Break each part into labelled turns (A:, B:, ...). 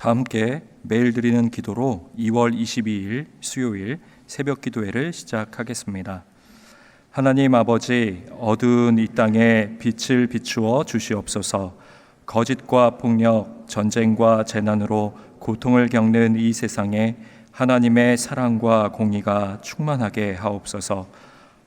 A: 다 함께 매일 드리는 기도로 2월 22일 수요일 새벽 기도회를 시작하겠습니다. 하나님 아버지, 어두운 이 땅에 빛을 비추어 주시옵소서. 거짓과 폭력, 전쟁과 재난으로 고통을 겪는 이 세상에 하나님의 사랑과 공의가 충만하게 하옵소서.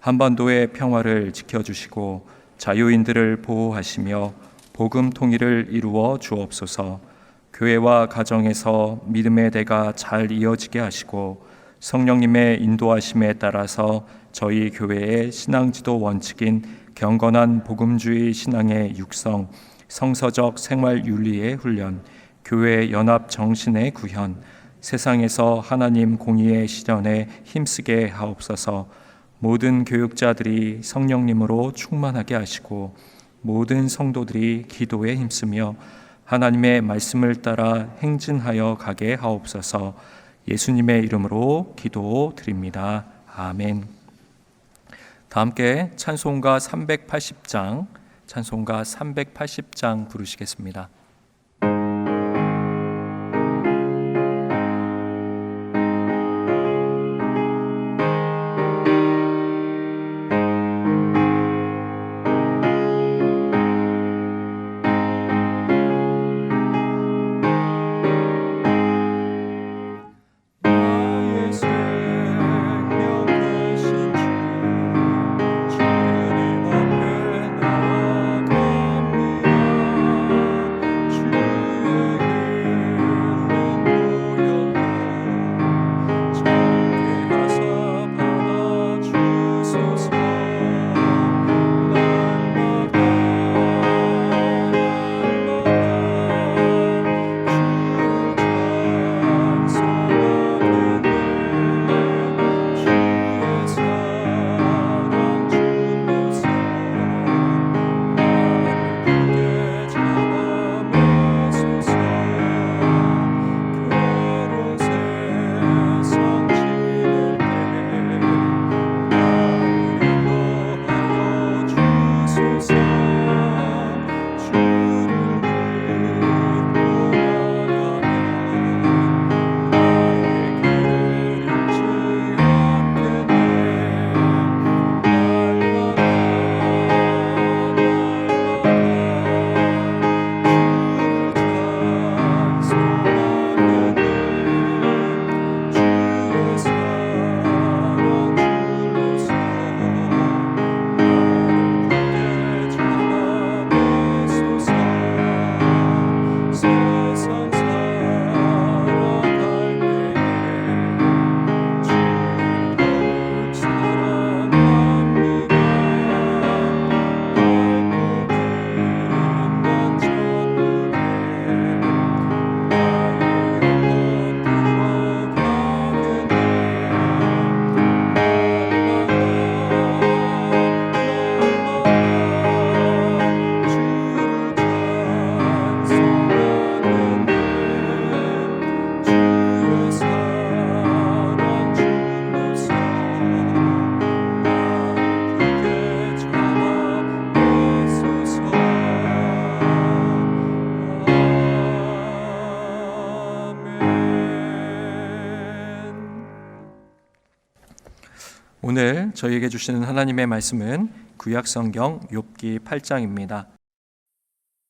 A: 한반도의 평화를 지켜주시고 자유인들을 보호하시며 복음 통일을 이루어 주옵소서. 교회와 가정에서 믿음의 대가 잘 이어지게 하시고 성령님의 인도하심에 따라서 저희 교회의 신앙지도 원칙인 경건한 복음주의 신앙의 육성, 성서적 생활 윤리의 훈련, 교회 연합 정신의 구현, 세상에서 하나님 공의의 실현에 힘쓰게 하옵소서. 모든 교육자들이 성령님으로 충만하게 하시고 모든 성도들이 기도에 힘쓰며 하나님의 말씀을 따라 행진하여 가게 하옵소서. 예수님의 이름으로 기도드립니다. 아멘. 다 함께 찬송가 380장 부르시겠습니다. 오늘 저희에게 주시는 하나님의 말씀은 구약성경 욥기 8장입니다.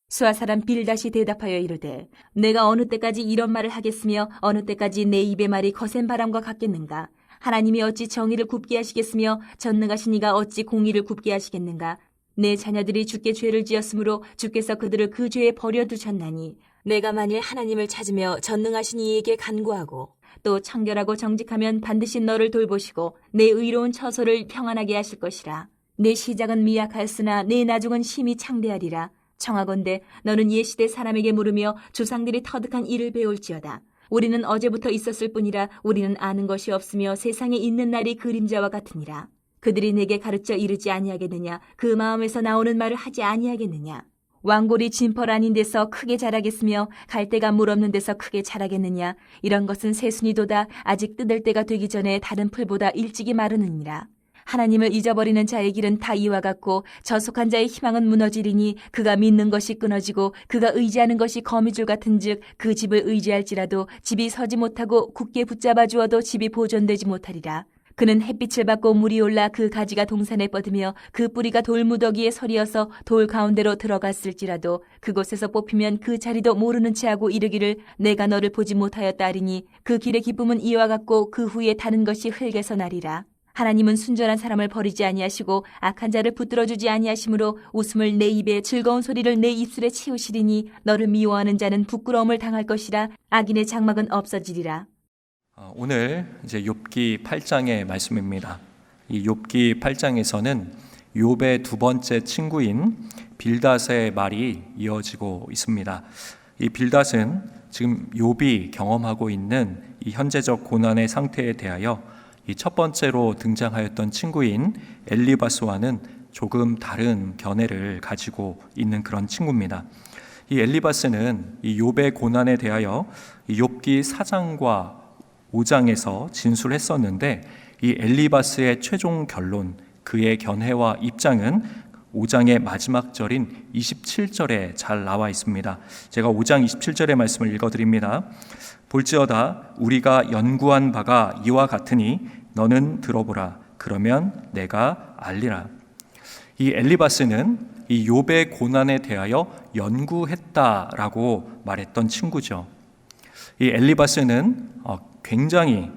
B: 수아 사람 빌닷이 대답하여 이르되 내가 어느 때까지 이런 말을 하겠으며 어느 때까지 내 입의 말이 거센 바람과 같겠는가? 하나님이 어찌 정의를 굽게 하시겠으며 전능하신 이가 어찌 공의를 굽게 하시겠는가? 내 자녀들이 주께 죄를 지었으므로 주께서 그들을 그 죄에 버려두셨나니 내가 만일 하나님을 찾으며 전능하신 이에게 간구하고 또 청결하고 정직하면 반드시 너를 돌보시고 내 의로운 처소를 평안하게 하실 것이라. 내 시작은 미약하였으나 내 나중은 심히 창대하리라. 청하건대 너는 옛시대 사람에게 물으며 조상들이 터득한 일을 배울지어다. 우리는 어제부터 있었을 뿐이라 우리는 아는 것이 없으며 세상에 있는 날이 그림자와 같으니라. 그들이 내게 가르쳐 이르지 아니하겠느냐? 그 마음에서 나오는 말을 하지 아니하겠느냐? 왕골이 진펄 아닌 데서 크게 자라겠으며 갈대가 물 없는 데서 크게 자라겠느냐? 이런 것은 새순이도다 아직 뜯을 때가 되기 전에 다른 풀보다 일찍이 마르느니라. 하나님을 잊어버리는 자의 길은 다 이와 같고 저속한 자의 희망은 무너지리니 그가 믿는 것이 끊어지고 그가 의지하는 것이 거미줄 같은즉 그 집을 의지할지라도 집이 서지 못하고 굳게 붙잡아 주어도 집이 보존되지 못하리라. 그는 햇빛을 받고 물이 올라 그 가지가 동산에 뻗으며 그 뿌리가 돌무더기에 서리어서 돌 가운데로 들어갔을지라도 그곳에서 뽑히면 그 자리도 모르는 체하고 이르기를 내가 너를 보지 못하였다 하리니 그 길의 기쁨은 이와 같고 그 후에 다는 것이 흙에서 나리라. 하나님은 순전한 사람을 버리지 아니하시고 악한 자를 붙들어 주지 아니하시므로 웃음을 내 입에 즐거운 소리를 내 입술에 치우시리니 너를 미워하는 자는 부끄러움을 당할 것이라 악인의 장막은 없어지리라.
A: 오늘 이제 욥기 8장의 말씀입니다. 이 욥기 8장에서는 욥의 두 번째 친구인 빌닷의 말이 이어지고 있습니다. 이 빌닷은 지금 욥이 경험하고 있는 이 현재적 고난의 상태에 대하여 이 첫 번째로 등장하였던 친구인 엘리바스와는 조금 다른 견해를 가지고 있는 그런 친구입니다. 이 엘리바스는 이 욥의 고난에 대하여 이 욥기 4장과 5장에서 진술했었는데 이 엘리바스의 최종 결론, 그의 견해와 입장은 5장의 마지막 절인 27절에 잘 나와 있습니다. 제가 5장 27절의 말씀을 읽어드립니다. 볼지어다 우리가 연구한 바가 이와 같으니 너는 들어보라. 그러면 내가 알리라. 이 엘리바스는 이 욥의 고난에 대하여 연구했다라고 말했던 친구죠. 이 엘리바스는 굉장히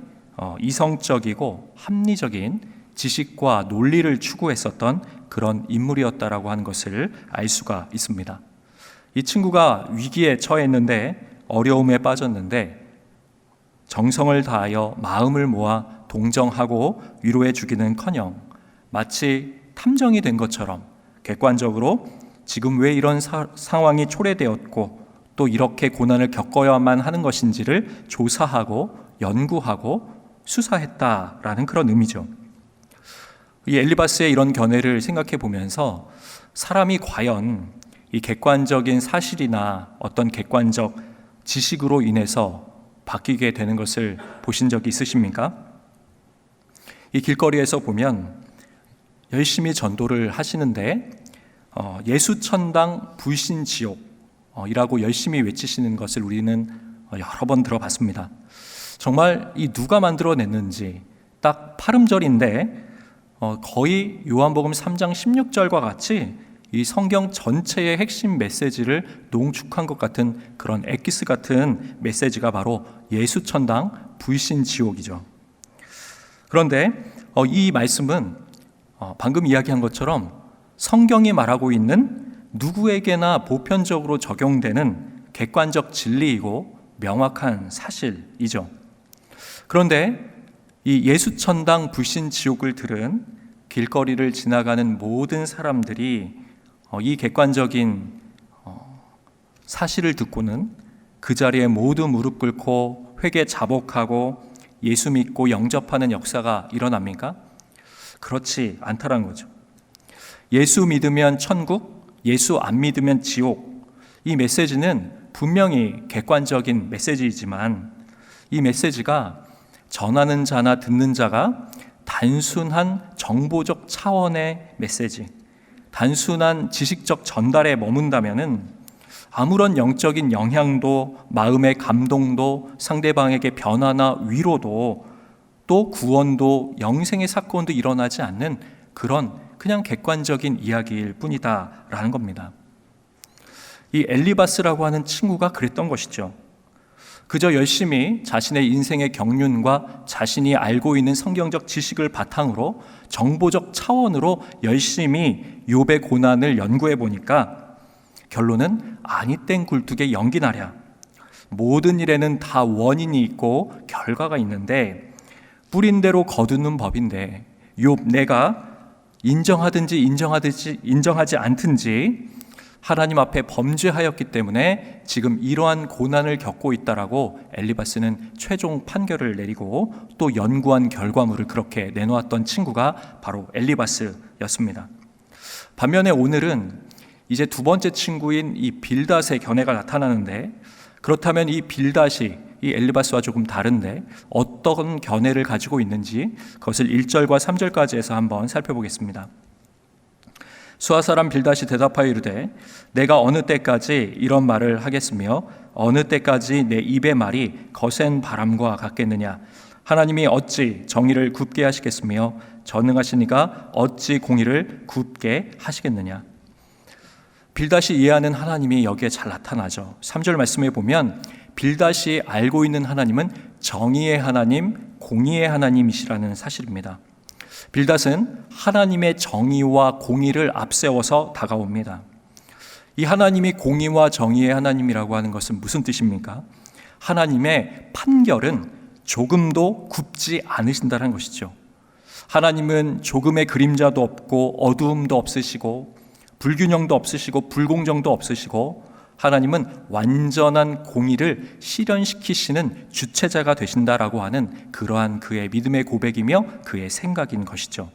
A: 이성적이고 합리적인 지식과 논리를 추구했었던 그런 인물이었다라고 하는 것을 알 수가 있습니다. 이 친구가 위기에 처했는데 어려움에 빠졌는데 정성을 다하여 마음을 모아 동정하고 위로해 주기는커녕 마치 탐정이 된 것처럼 객관적으로 지금 왜 이런 상황이 초래되었고 또 이렇게 고난을 겪어야만 하는 것인지를 조사하고 연구하고 수사했다라는 그런 의미죠. 이 엘리바스의 이런 견해를 생각해 보면서 사람이 과연 이 객관적인 사실이나 어떤 객관적 지식으로 인해서 바뀌게 되는 것을 보신 적이 있으십니까? 이 길거리에서 보면 열심히 전도를 하시는데 예수천당 불신지옥이라고 열심히 외치시는 것을 우리는 여러 번 들어봤습니다. 정말 이 누가 만들어냈는지 딱 파름절인데 거의 요한복음 3장 16절과 같이 이 성경 전체의 핵심 메시지를 농축한 것 같은 그런 엑기스 같은 메시지가 바로 예수천당 불신지옥이죠. 그런데 이 말씀은 방금 이야기한 것처럼 성경이 말하고 있는 누구에게나 보편적으로 적용되는 객관적 진리이고 명확한 사실이죠. 그런데 이 예수천당 불신지옥을 들은 길거리를 지나가는 모든 사람들이 이 객관적인 사실을 듣고는 그 자리에 모두 무릎 꿇고 회개 자복하고 예수 믿고 영접하는 역사가 일어납니까? 그렇지 않다는 거죠. 예수 믿으면 천국, 예수 안 믿으면 지옥. 이 메시지는 분명히 객관적인 메시지이지만 이 메시지가 전하는 자나 듣는 자가 단순한 정보적 차원의 메시지, 단순한 지식적 전달에 머문다면은 아무런 영적인 영향도, 마음의 감동도, 상대방에게 변화나 위로도, 또 구원도, 영생의 사건도 일어나지 않는 그런 그냥 객관적인 이야기일 뿐이다라는 겁니다. 이 엘리바스라고 하는 친구가 그랬던 것이죠. 그저 열심히 자신의 인생의 경륜과 자신이 알고 있는 성경적 지식을 바탕으로 정보적 차원으로 열심히 욥의 고난을 연구해 보니까 결론은 아니 땡 굴뚝에 연기 나랴. 모든 일에는 다 원인이 있고 결과가 있는데 뿌린 대로 거두는 법인데 욥 내가 인정하든지 인정하지 않든지 하나님 앞에 범죄하였기 때문에 지금 이러한 고난을 겪고 있다라고 엘리바스는 최종 판결을 내리고 또 연구한 결과물을 그렇게 내놓았던 친구가 바로 엘리바스였습니다. 반면에 오늘은 이제 두 번째 친구인 이 빌닷의 견해가 나타나는데 그렇다면 이 빌닷이 이 엘리바스와 조금 다른데 어떤 견해를 가지고 있는지 그것을 1절과 3절까지 해서 한번 살펴보겠습니다. 수아 사람 빌닷이 대답하여 이르되 내가 어느 때까지 이런 말을 하겠으며 어느 때까지 내 입의 말이 거센 바람과 같겠느냐. 하나님이 어찌 정의를 굽게 하시겠으며 전능하시니가 어찌 공의를 굽게 하시겠느냐. 빌닷이 이해하는 하나님이 여기에 잘 나타나죠. 3절 말씀에 보면 빌닷이 알고 있는 하나님은 정의의 하나님, 공의의 하나님이시라는 사실입니다. 빌닷은 하나님의 정의와 공의를 앞세워서 다가옵니다. 이 하나님이 공의와 정의의 하나님이라고 하는 것은 무슨 뜻입니까? 하나님의 판결은 조금도 굽지 않으신다는 것이죠. 하나님은 조금의 그림자도 없고 어두움도 없으시고 불균형도 없으시고 불공정도 없으시고 하나님은 완전한 공의를 실현시키시는 주체자가 되신다라고 하는 그러한 그의 믿음의 고백이며 그의 생각인 것이죠.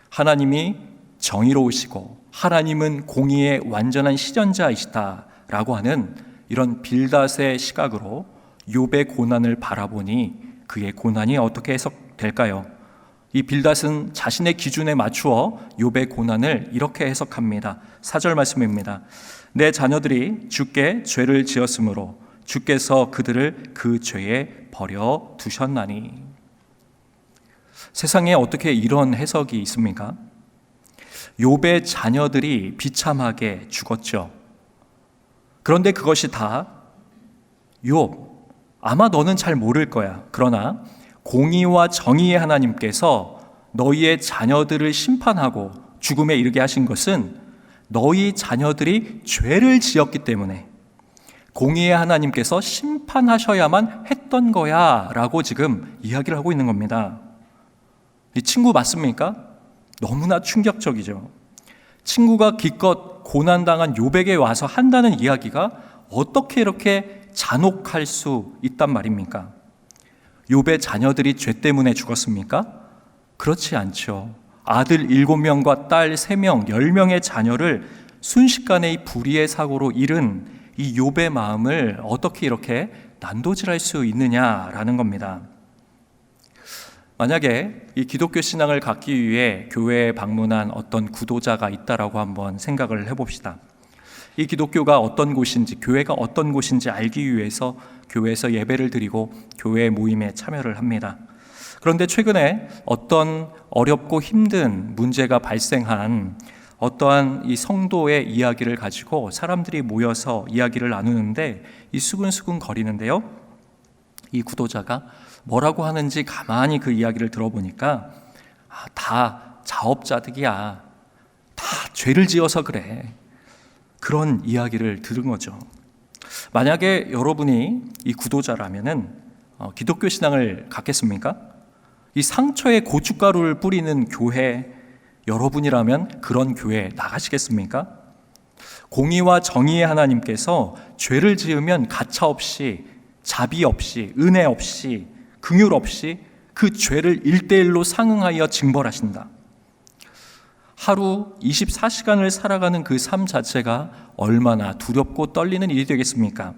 A: 하나님이 정의로우시고 하나님은 공의의 완전한 실현자이시다라고 하는 이런 빌닷의 시각으로 욥의 고난을 바라보니 그의 고난이 어떻게 해석될까요? 이 빌닷은 자신의 기준에 맞추어 욥의 고난을 이렇게 해석합니다. 4절 말씀입니다. 내 자녀들이 주께 죄를 지었으므로 주께서 그들을 그 죄에 버려 두셨나니. 세상에 어떻게 이런 해석이 있습니까? 욥의 자녀들이 비참하게 죽었죠. 그런데 그것이 다 욥, 아마 너는 잘 모를 거야. 그러나 공의와 정의의 하나님께서 너희의 자녀들을 심판하고 죽음에 이르게 하신 것은 너희 자녀들이 죄를 지었기 때문에 공의의 하나님께서 심판하셔야만 했던 거야 라고 지금 이야기를 하고 있는 겁니다. 이 친구 맞습니까? 너무나 충격적이죠. 친구가 기껏 고난당한 욥에게 와서 한다는 이야기가 어떻게 이렇게 잔혹할 수 있단 말입니까? 욥의 자녀들이 죄 때문에 죽었습니까? 그렇지 않죠. 아들 7명과 딸 3명, 10명의 자녀를 순식간에 이 불의의 사고로 잃은 이 욥의 마음을 어떻게 이렇게 난도질할 수 있느냐라는 겁니다. 만약에 이 기독교 신앙을 갖기 위해 교회에 방문한 어떤 구도자가 있다라고 한번 생각을 해봅시다. 이 기독교가 어떤 곳인지, 교회가 어떤 곳인지 알기 위해서 교회에서 예배를 드리고 교회 모임에 참여를 합니다. 그런데 최근에 어떤 어렵고 힘든 문제가 발생한 어떠한 이 성도의 이야기를 가지고 사람들이 모여서 이야기를 나누는데 이 수근수근 거리는데요. 이 구도자가 뭐라고 하는지 가만히 그 이야기를 들어보니까 다 자업자득이야. 다 죄를 지어서 그래. 그런 이야기를 들은 거죠. 만약에 여러분이 이 구도자라면은 기독교 신앙을 갖겠습니까? 이 상처에 고춧가루를 뿌리는 교회 여러분이라면 그런 교회에 나가시겠습니까? 공의와 정의의 하나님께서 죄를 지으면 가차없이 자비 없이 은혜 없이 긍휼 없이 그 죄를 1대1로 상응하여 징벌하신다. 하루 24시간을 살아가는 그 삶 자체가 얼마나 두렵고 떨리는 일이 되겠습니까?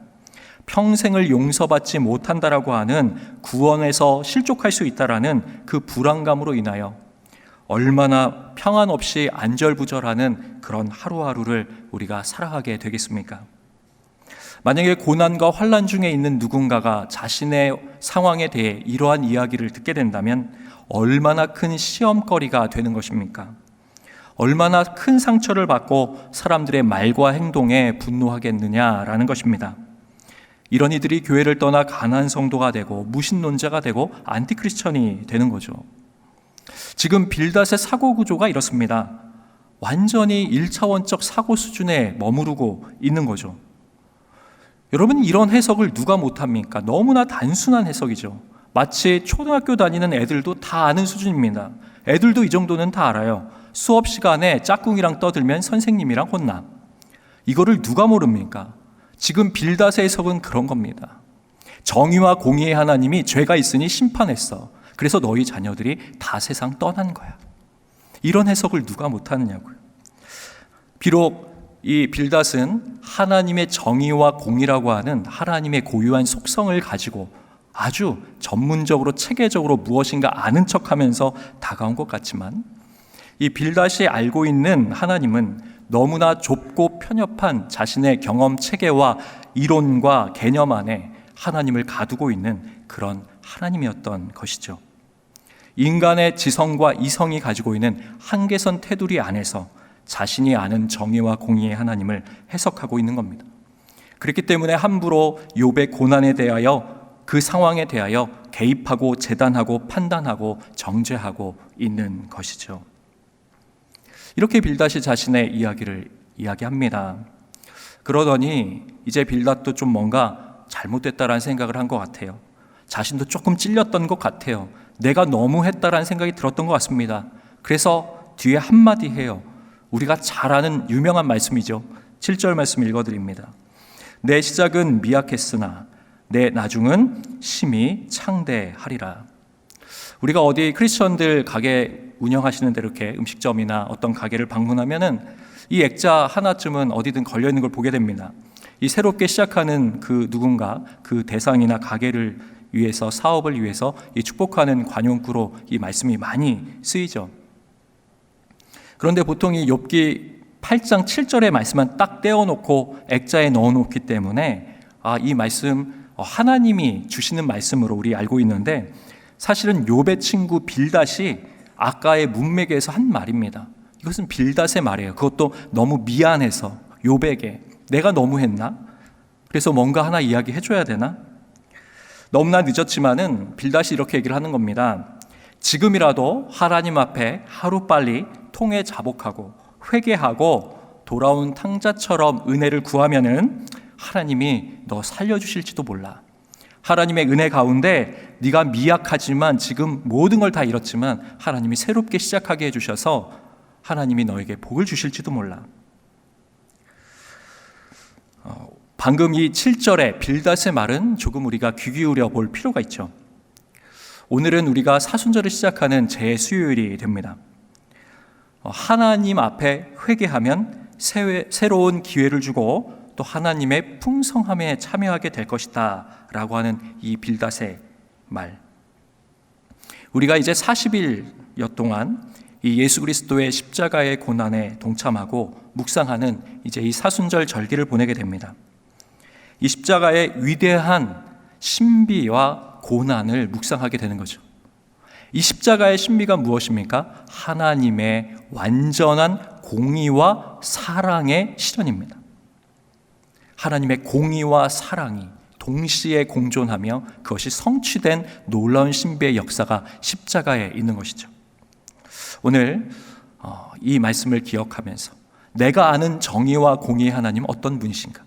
A: 평생을 용서받지 못한다라고 하는 구원에서 실족할 수 있다라는 그 불안감으로 인하여 얼마나 평안 없이 안절부절하는 그런 하루하루를 우리가 살아가게 되겠습니까? 만약에 고난과 환난 중에 있는 누군가가 자신의 상황에 대해 이러한 이야기를 듣게 된다면 얼마나 큰 시험거리가 되는 것입니까? 얼마나 큰 상처를 받고 사람들의 말과 행동에 분노하겠느냐라는 것입니다. 이런 이들이 교회를 떠나 가난한 성도가 되고 무신론자가 되고 안티크리스천이 되는 거죠. 지금 빌닷의 사고 구조가 이렇습니다. 완전히 1차원적 사고 수준에 머무르고 있는 거죠. 여러분, 이런 해석을 누가 못합니까? 너무나 단순한 해석이죠. 마치 초등학교 다니는 애들도 다 아는 수준입니다. 애들도 이 정도는 다 알아요. 수업 시간에 짝꿍이랑 떠들면 선생님이랑 혼나. 이거를 누가 모릅니까? 지금 빌닷의 해석은 그런 겁니다. 정의와 공의의 하나님이 죄가 있으니 심판했어. 그래서 너희 자녀들이 다 세상 떠난 거야. 이런 해석을 누가 못하느냐고요. 비록 이 빌닷은 하나님의 정의와 공의라고 하는 하나님의 고유한 속성을 가지고 아주 전문적으로 체계적으로 무엇인가 아는 척하면서 다가온 것 같지만, 이 빌닷이 알고 있는 하나님은 너무나 좁고 편협한 자신의 경험 체계와 이론과 개념 안에 하나님을 가두고 있는 그런 하나님이었던 것이죠. 인간의 지성과 이성이 가지고 있는 한계선 테두리 안에서 자신이 아는 정의와 공의의 하나님을 해석하고 있는 겁니다. 그렇기 때문에 함부로 욥의 고난에 대하여, 그 상황에 대하여 개입하고 재단하고 판단하고 정죄하고 있는 것이죠. 이렇게 빌닷이 자신의 이야기를 이야기합니다. 그러더니 이제 빌닷도 좀 뭔가 잘못됐다라는 생각을 한 것 같아요. 자신도 조금 찔렸던 것 같아요. 내가 너무 했다라는 생각이 들었던 것 같습니다. 그래서 뒤에 한마디 해요. 우리가 잘 아는 유명한 말씀이죠. 7절 말씀 읽어드립니다. 내 시작은 미약했으나 내 나중은 심히 창대하리라. 우리가 어디 크리스천들 가게 운영하시는 데 이렇게 음식점이나 어떤 가게를 방문하면은 이 액자 하나쯤은 어디든 걸려있는 걸 보게 됩니다. 이 새롭게 시작하는 그 누군가, 그 대상이나 가게를 위해서, 사업을 위해서 이 축복하는 관용구로 이 말씀이 많이 쓰이죠. 그런데 보통 이 욥기 8장 7절의 말씀만 딱 떼어놓고 액자에 넣어놓기 때문에 이 말씀 하나님이 주시는 말씀으로 우리 알고 있는데, 사실은 욥의 친구 빌닷이 아까의 문맥에서 한 말입니다. 이것은 빌닷의 말이에요. 그것도 너무 미안해서 욥에게 내가 너무 했나? 그래서 뭔가 하나 이야기해줘야 되나? 너무나 늦었지만은 빌닷이 이렇게 얘기를 하는 겁니다. 지금이라도 하나님 앞에 하루빨리 통회 자복하고 회개하고 돌아온 탕자처럼 은혜를 구하면은 하나님이 너 살려주실지도 몰라. 하나님의 은혜 가운데 네가 미약하지만 지금 모든 걸 다 잃었지만 하나님이 새롭게 시작하게 해주셔서 하나님이 너에게 복을 주실지도 몰라. 방금 이 7절의 빌닷의 말은 조금 우리가 귀 기울여 볼 필요가 있죠. 오늘은 우리가 사순절을 시작하는 재수요일이 됩니다. 하나님 앞에 회개하면 새로운 기회를 주고 또 하나님의 풍성함에 참여하게 될 것이다 라고 하는 이 빌닷의 말. 우리가 이제 40일여 동안 이 예수 그리스도의 십자가의 고난에 동참하고 묵상하는 이제 이 사순절 절기를 보내게 됩니다. 이 십자가의 위대한 신비와 고난을 묵상하게 되는 거죠. 이 십자가의 신비가 무엇입니까? 하나님의 완전한 공의와 사랑의 실현입니다. 하나님의 공의와 사랑이 동시에 공존하며 그것이 성취된 놀라운 신비의 역사가 십자가에 있는 것이죠. 오늘 이 말씀을 기억하면서 내가 아는 정의와 공의의 하나님 어떤 분이신가?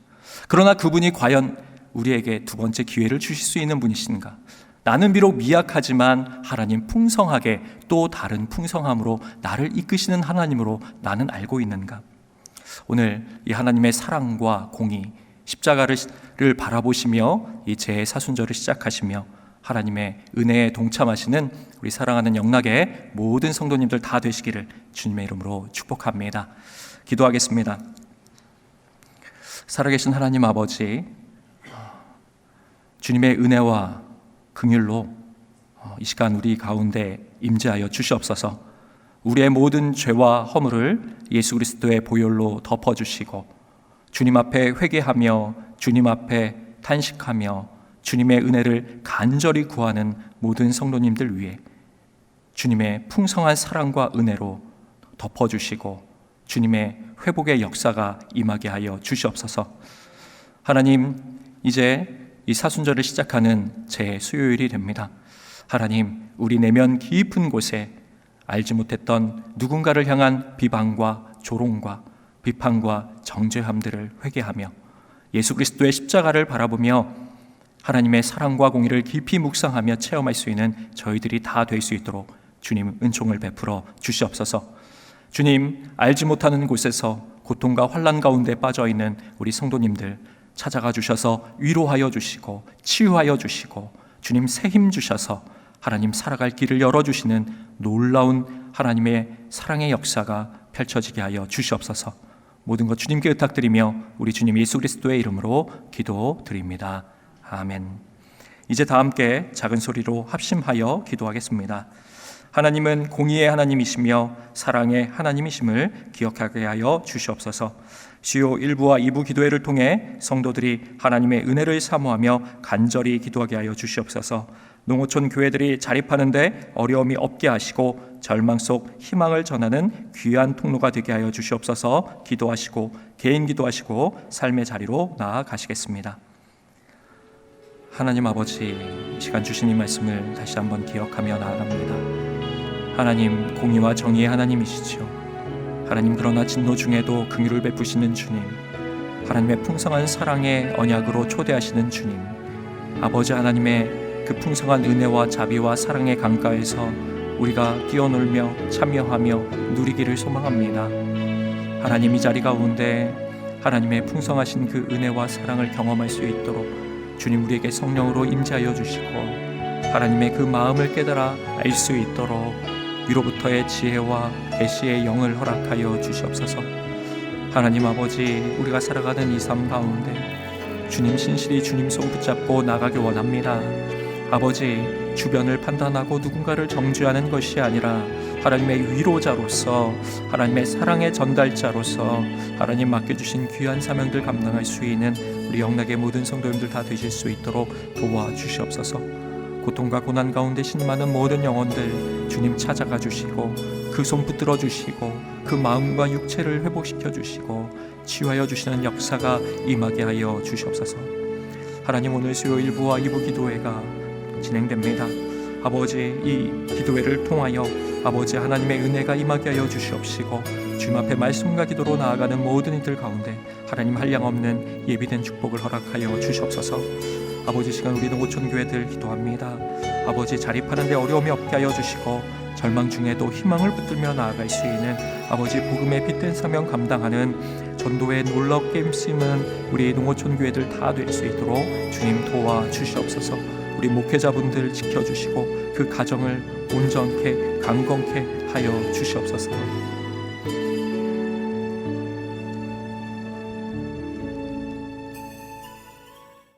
A: 그러나 그분이 과연 우리에게 두 번째 기회를 주실 수 있는 분이신가? 나는 비록 미약하지만 하나님 풍성하게 또 다른 풍성함으로 나를 이끄시는 하나님으로 나는 알고 있는가? 오늘 이 하나님의 사랑과 공의, 십자가를 바라보시며 이 제사순절을 시작하시며 하나님의 은혜에 동참하시는 우리 사랑하는 영락의 모든 성도님들 다 되시기를 주님의 이름으로 축복합니다. 기도하겠습니다. 살아계신 하나님 아버지, 주님의 은혜와 긍휼로 이 시간 우리 가운데 임재하여 주시옵소서. 우리의 모든 죄와 허물을 예수 그리스도의 보혈로 덮어주시고 주님 앞에 회개하며 주님 앞에 탄식하며 주님의 은혜를 간절히 구하는 모든 성도님들 위해 주님의 풍성한 사랑과 은혜로 덮어주시고 주님의 회복의 역사가 임하게 하여 주시옵소서. 하나님, 이제 이 사순절을 시작하는 제 수요일이 됩니다. 하나님, 우리 내면 깊은 곳에 알지 못했던 누군가를 향한 비방과 조롱과 비판과 정죄함들을 회개하며 예수 그리스도의 십자가를 바라보며 하나님의 사랑과 공의를 깊이 묵상하며 체험할 수 있는 저희들이 다 될 수 있도록 주님 은총을 베풀어 주시옵소서. 주님, 알지 못하는 곳에서 고통과 환난 가운데 빠져있는 우리 성도님들 찾아가 주셔서 위로하여 주시고 치유하여 주시고 주님 새 힘 주셔서 하나님 살아갈 길을 열어주시는 놀라운 하나님의 사랑의 역사가 펼쳐지게 하여 주시옵소서. 모든 것 주님께 의탁드리며 우리 주님 예수 그리스도의 이름으로 기도드립니다. 아멘. 이제 다 함께 작은 소리로 합심하여 기도하겠습니다. 하나님은 공의의 하나님이시며 사랑의 하나님이심을 기억하게 하여 주시옵소서. 주요 1부와 2부 기도회를 통해 성도들이 하나님의 은혜를 사모하며 간절히 기도하게 하여 주시옵소서. 농어촌 교회들이 자립하는데 어려움이 없게 하시고 절망 속 희망을 전하는 귀한 통로가 되게 하여 주시옵소서. 기도하시고 개인 기도하시고 삶의 자리로 나아가시겠습니다. 하나님 아버지, 이 시간 주신 이 말씀을 다시 한번 기억하며 나아갑니다. 하나님, 공의와 정의의 하나님이시죠. 하나님, 그러나 진노 중에도 긍휼을 베푸시는 주님, 하나님의 풍성한 사랑의 언약으로 초대하시는 주님, 아버지 하나님의 그 풍성한 은혜와 자비와 사랑의 강가에서 우리가 뛰어놀며 참여하며 누리기를 소망합니다. 하나님, 이 자리 가운데 하나님의 풍성하신 그 은혜와 사랑을 경험할 수 있도록 주님 우리에게 성령으로 임재하여 주시고 하나님의 그 마음을 깨달아 알 수 있도록 위로부터의 지혜와 계시의 영을 허락하여 주시옵소서. 하나님 아버지, 우리가 살아가는 이 삶 가운데 주님 신실히 주님 손 붙잡고 나가길 원합니다. 아버지, 주변을 판단하고 누군가를 정죄하는 것이 아니라 하나님의 위로자로서, 하나님의 사랑의 전달자로서 하나님 맡겨주신 귀한 사명들 감당할 수 있는 우리 영락의 모든 성도님들 다 되실 수 있도록 도와주시옵소서. 고통과 고난 가운데 신음하는 모든 영혼들 주님 찾아가 주시고 그 손 붙들어 주시고 그 마음과 육체를 회복시켜 주시고 치유하여 주시는 역사가 임하게 하여 주시옵소서. 하나님, 오늘 수요 1부와 2부 기도회가 진행됩니다. 아버지, 이 기도회를 통하여 아버지 하나님의 은혜가 임하게 하여 주시옵시고 주님 앞에 말씀과 기도로 나아가는 모든 이들 가운데 하나님 한량없는 예비된 축복을 허락하여 주시옵소서. 아버지, 시간 우리 농어촌 교회들 기도합니다. 아버지, 자립하는데 어려움이 없게 하여 주시고 절망 중에도 희망을 붙들며 나아갈 수 있는 아버지 복음의 빛된 사명 감당하는 전도의 놀랍게 힘쓰는 우리 농어촌 교회들 다 될 수 있도록 주님 도와주시옵소서. 우리 목회자분들 지켜주시고 그 가정을 온전케 강건케 하여 주시옵소서.